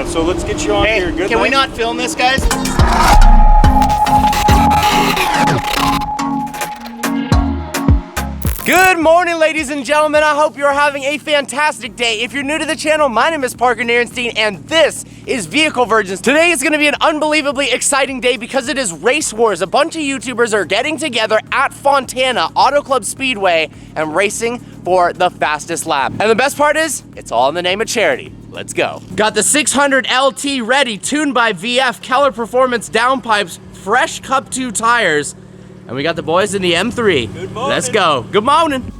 Yeah, so let's get you on here. Good. Can we not film this, guys? Good morning, ladies and gentlemen. I hope you're having a fantastic day. If you're new to the channel, my name is Parker Nierenstein, and this is Vehicle Virgins. Today is gonna be an unbelievably exciting day because it is Race Wars. A bunch of YouTubers are getting together at Fontana Auto Club Speedway and racing for the fastest lap. And the best part is, it's all in the name of charity. Let's go. Got the 600 LT ready, tuned by VF, Keller Performance downpipes, fresh Cup 2 tires, and we got the boys in the M3. Good morning. Let's go. Good morning.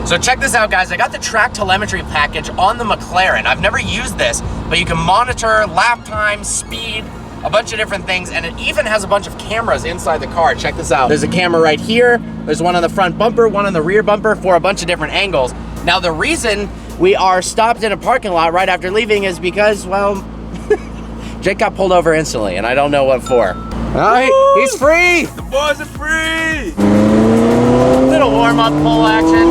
So check this out, guys. I got the track telemetry package on the McLaren. I've never used this, but you can monitor lap time, speed, a bunch of different things, and it even has a bunch of cameras inside the car. Check this out. There's a camera right here. There's one on the front bumper, one on the rear bumper for a bunch of different angles. Now, the reason we are stopped in a parking lot right after leaving is because, well, Jake got pulled over instantly, and I don't know what for. All right, he's free. The boys are free. Little warm-up pull action.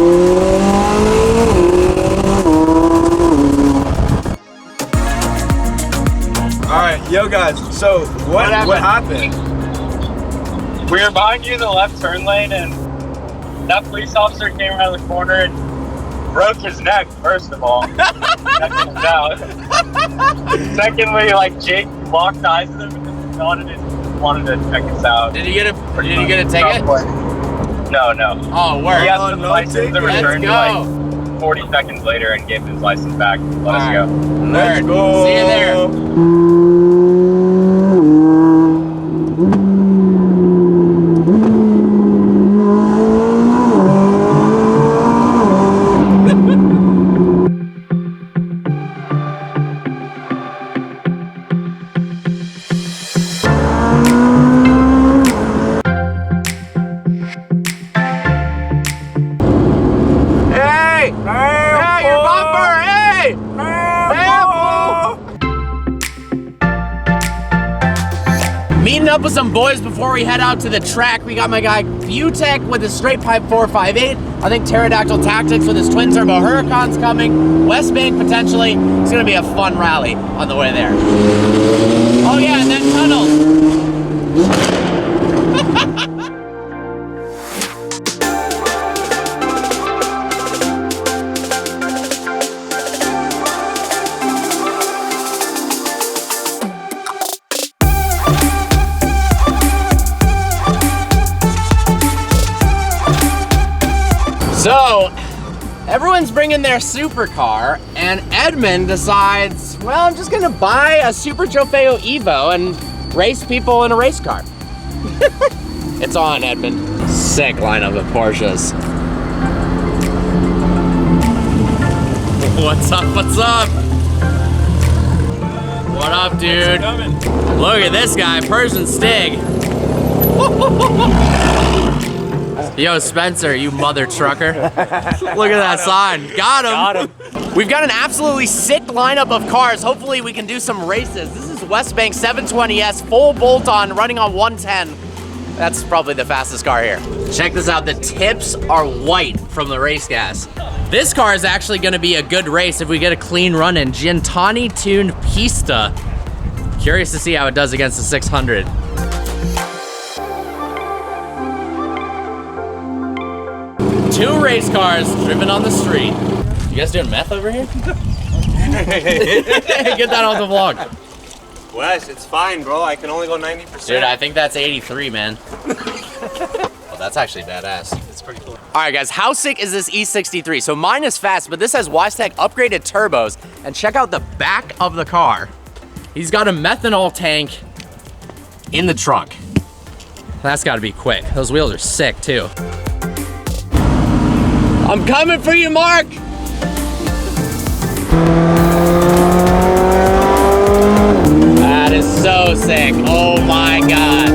All right, yo guys, so what happened? We were behind you in the left turn lane, and that police officer came around the corner and broke his neck, first of all. That comes out. Secondly, like, Jake locked eyes with him because he wanted to check us out. Did you get a ticket? No. Oh, word. He asked his license to return Let's like 40 seconds later and gave his license back. Let us go. Let's go. See you there. Meeting up with some boys before we head out to the track. We got my guy Futek with his straight pipe 458. I think Pterodactyl Tactics with his twin turbo Huracan's coming. West Bank potentially. It's gonna be a fun rally on the way there. Oh yeah, and then tunnels. So, everyone's bringing their supercar, and Edmond decides, well, I'm just gonna buy a Super Trofeo Evo and race people in a race car. It's on, Edmond. Sick lineup of Porsches. What's up, what's up? What up, dude? Look at this guy, Persian Stig. Yo, Spencer, you mother trucker. Look at that sign. Got him. We've got an absolutely sick lineup of cars. Hopefully we can do some races. This is West Bank 720S, full bolt-on, running on 110. That's probably the fastest car here. Check this out. The tips are white from the race gas. This car is actually gonna be a good race if we get a clean run in. Gintani tuned Pista. Curious to see how it does against the 600. Two race cars driven on the street. You guys doing meth over here? Get that on the vlog. Wes, it's fine, bro. I can only go 90%. Dude, I think that's 83, man. Oh, that's actually badass. It's pretty cool. All right, guys, how sick is this E63? So mine is fast, but this has Wisec upgraded turbos. And check out the back of the car. He's got a methanol tank in the trunk. That's gotta be quick. Those wheels are sick, too. I'm coming for you, Mark! That is so sick. Oh my God.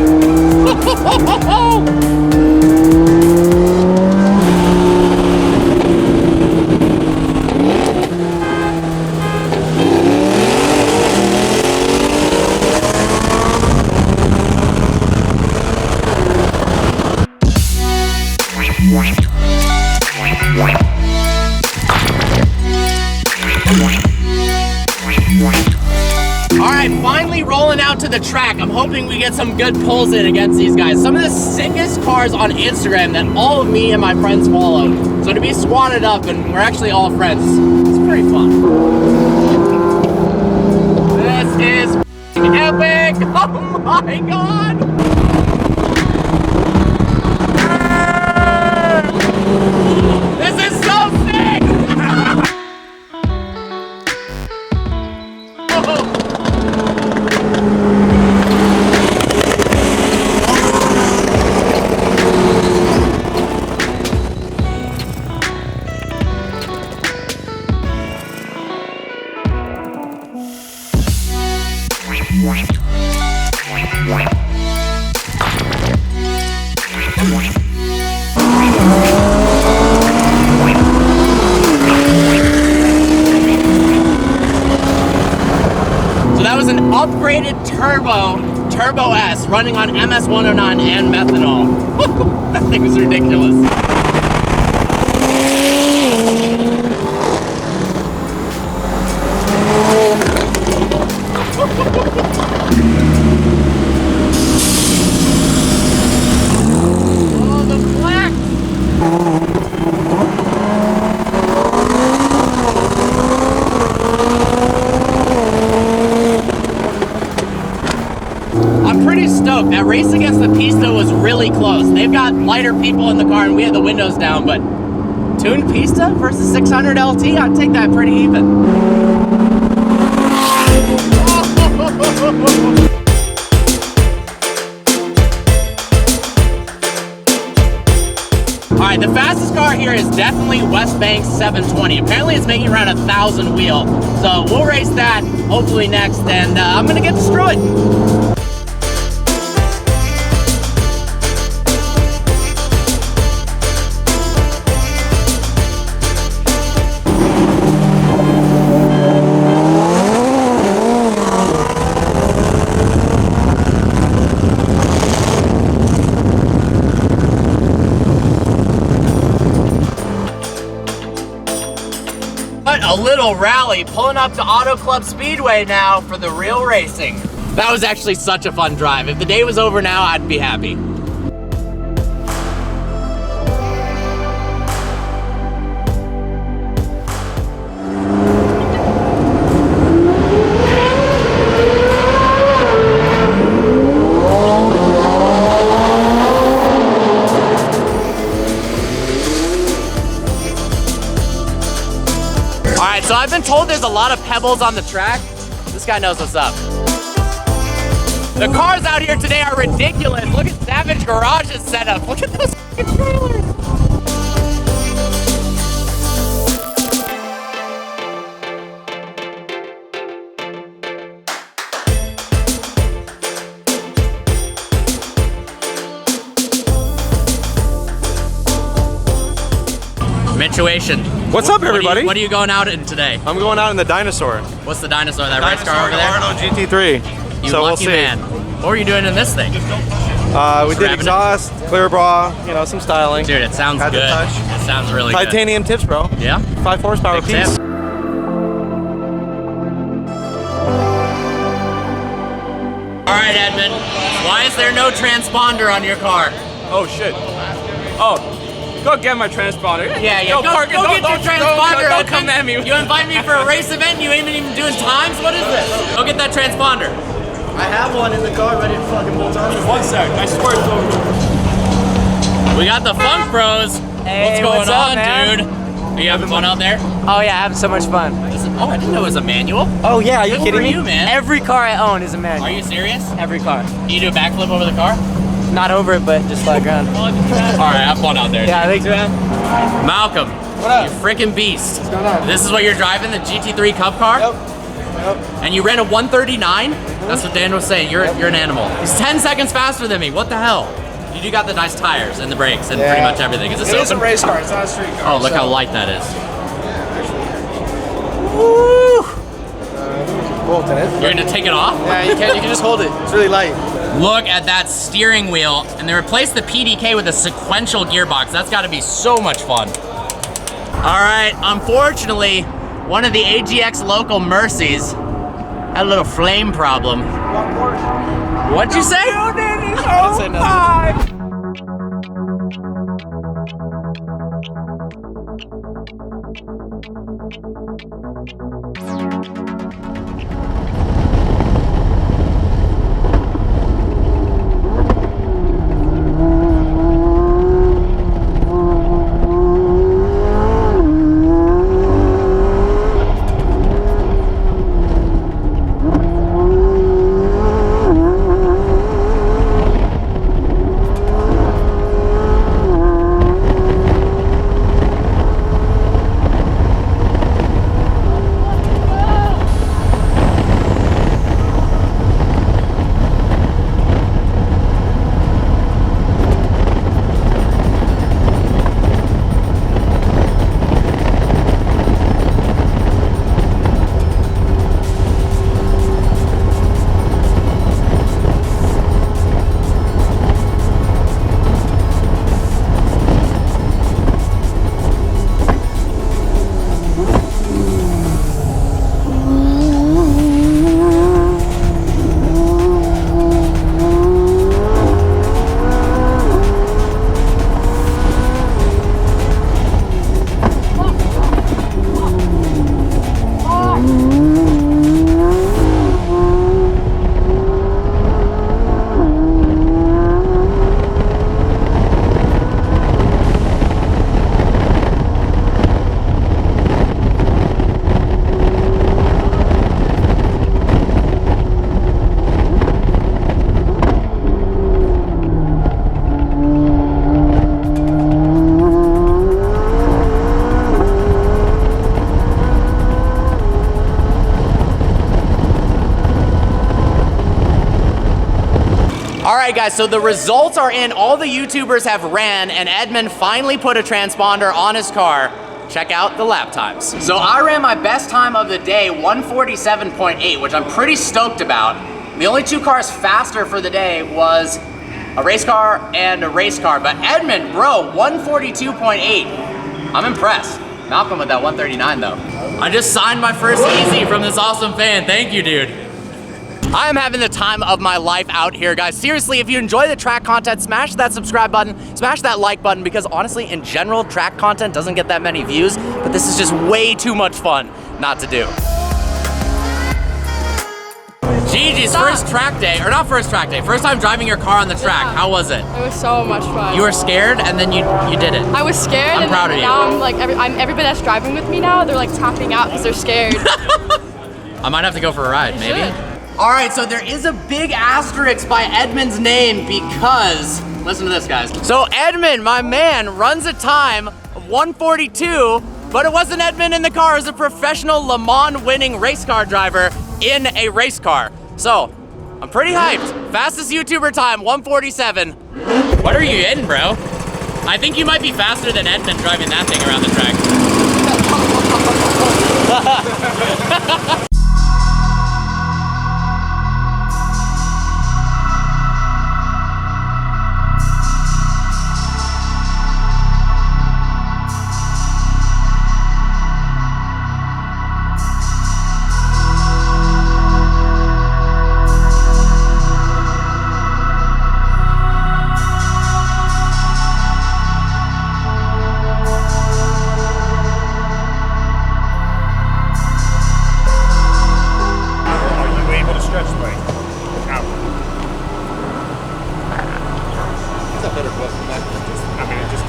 to the track. I'm hoping we get some good pulls in against these guys. Some of the sickest cars on Instagram that all of me and my friends follow. So to be squatted up and we're actually all friends, it's pretty fun. This is epic! Oh my god! This is so sick! So that was an upgraded Turbo S running on MS-109 and methanol. That thing was ridiculous. Oh, the flex! I'm pretty stoked. That race against the Pista was really close. They've got lighter people in the car and we had the windows down, but tuned Pista versus 600 LT, I'd take that pretty even. Alright, the fastest car here is definitely West Bank's 720. Apparently it's making around 1,000 wheel. So we'll race that hopefully next, and I'm gonna get destroyed. A little rally, pulling up to Auto Club Speedway now for the real racing. That was actually such a fun drive. If the day was over now, I'd be happy. So I've been told there's a lot of pebbles on the track. This guy knows what's up. The cars out here today are ridiculous. Look at Savage Garage's setup. Look at those fucking trailers. Situation. What's up, everybody? What are you going out in today? I'm going out in the Dinosaur. What's the Dinosaur? That race car over there? GT3. You so lucky we'll see. man. What were you doing in this thing? We did exhaust, clear bra, you know, some styling. Dude, it sounds Had good. to touch. It sounds really Titanium tips, bro. good. Yeah? 5 horsepower Big piece. tip. All right, Edmond. Why is there no transponder on your car? Oh shit. Oh, go get my transponder. Yeah. Go Go park it. get your transponder. Don't come at me. You invite me for a race event and you ain't even doing times? What is this? Go get that transponder. I have one in the car ready to fucking bolt on. 1 sec. I swear it's over. We got the Funk Bros. Hey, what's going what's up, on, man? dude? Are you having fun out there? Oh yeah, having so much fun. Oh, I didn't know it was a manual. Oh yeah, are you Good kidding for me? you, man. Every car I own is a manual. Are you serious? Every car. Can you do a backflip over the car? Not over it, but just flat ground. All right, have fun out there. Yeah, thanks, man. Malcolm, What up? you freaking beast. What's going on? This is what you're driving, the GT3 Cup car? Yep. And you ran a 139? That's what Dan was saying. You're an animal. He's 10 seconds faster than me. What the hell? You do got the nice tires and the brakes and pretty much everything. Is this It is a open? race car, it's not a street car. Oh, look so- how light that is. Bolting it. You're gonna take it off? Yeah, you can just hold it. It's really light. Look at that steering wheel, and they replaced the PDK with a sequential gearbox. That's gotta be so much fun. All right, unfortunately, one of the AGX local Mercies had a little flame problem. What'd you say? I didn't say nothing. Alright guys, so the results are in. All the YouTubers have ran, and Edmond finally put a transponder on his car. Check out the lap times. So I ran my best time of the day, 147.8, which I'm pretty stoked about. The only two cars faster for the day was a race car and a race car, but Edmond, bro, 142.8. I'm impressed. Malcolm with that 139 though. I just signed my first easy from this awesome fan. Thank you, dude. I am having the time of my life out here, guys. Seriously, if you enjoy the track content, smash that subscribe button, smash that like button, because honestly, in general, track content doesn't get that many views, but this is just way too much fun not to do. Gigi's first track day, or not first track day, first time driving your car on the track. Yeah. How was it? It was so much fun. You were scared, and then you did it. I was scared, I'm and proud then of you. now I'm like, everybody that's driving with me now, they're like tapping out because they're scared. I might have to go for a ride, maybe. should. All right, so there is a big asterisk by Edmond's name because, listen to this, guys. So Edmond, my man, runs a time of 142, but it wasn't Edmond in the car, it was a professional Le Mans winning race car driver in a race car. So, I'm pretty hyped. Fastest YouTuber time, 147. What are you in, bro? I think you might be faster than Edmond driving that thing around the track.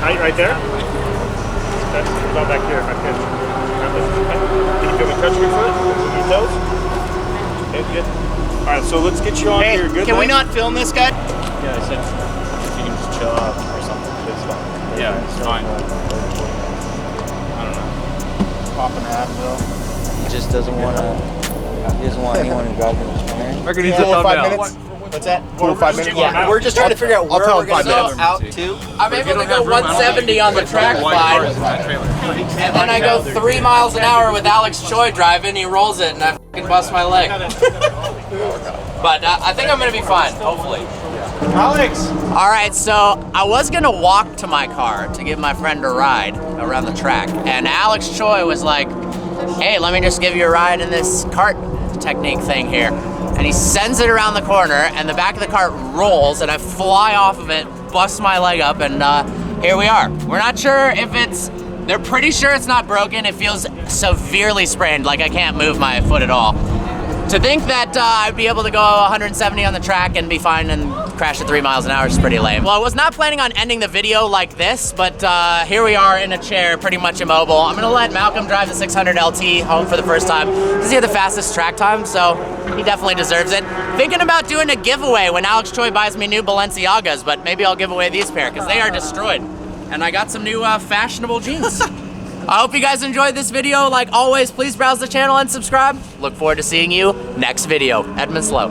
Right there? That's about back here, my pitch. Can you feel me touching your foot? Your toes? Okay, good. Alright, so let's get you on here. Good. Can we not film this guy? Yeah, I said if you can just chill out or something. It's fine. Yeah, it's fine. I don't know. Popping Advil. He just doesn't want to. He doesn't want anyone to drive in his corner. Reckon he's a thumbnail. What's that? 4 or 5 minutes? Yeah, we're just trying to figure out where we're going to go out to. I'm able to go 170 on the track slide, and then I go 3 miles an hour with Alex Choi driving. He rolls it, and I fucking bust my leg. But I think I'm gonna be fine, hopefully. Alex! All right, so I was gonna walk to my car to give my friend a ride around the track, and Alex Choi was like, "Hey, let me just give you a ride in this cart technique thing here." and he sends it around the corner, and the back of the cart rolls, and I fly off of it, bust my leg up, and here we are. We're not sure if they're pretty sure it's not broken. It feels severely sprained, like I can't move my foot at all. To think that I'd be able to go 170 on the track and be fine and crash at 3 miles an hour is pretty lame. Well, I was not planning on ending the video like this, but here we are in a chair, pretty much immobile. I'm gonna let Malcolm drive the 600 LT home for the first time because he had the fastest track time, so he definitely deserves it. Thinking about doing a giveaway when Alex Choi buys me new Balenciagas, but maybe I'll give away these pair because they are destroyed. And I got some new fashionable jeans. I hope you guys enjoyed this video. Like always, please browse the channel and subscribe. Look forward to seeing you next video. Edmond Slow.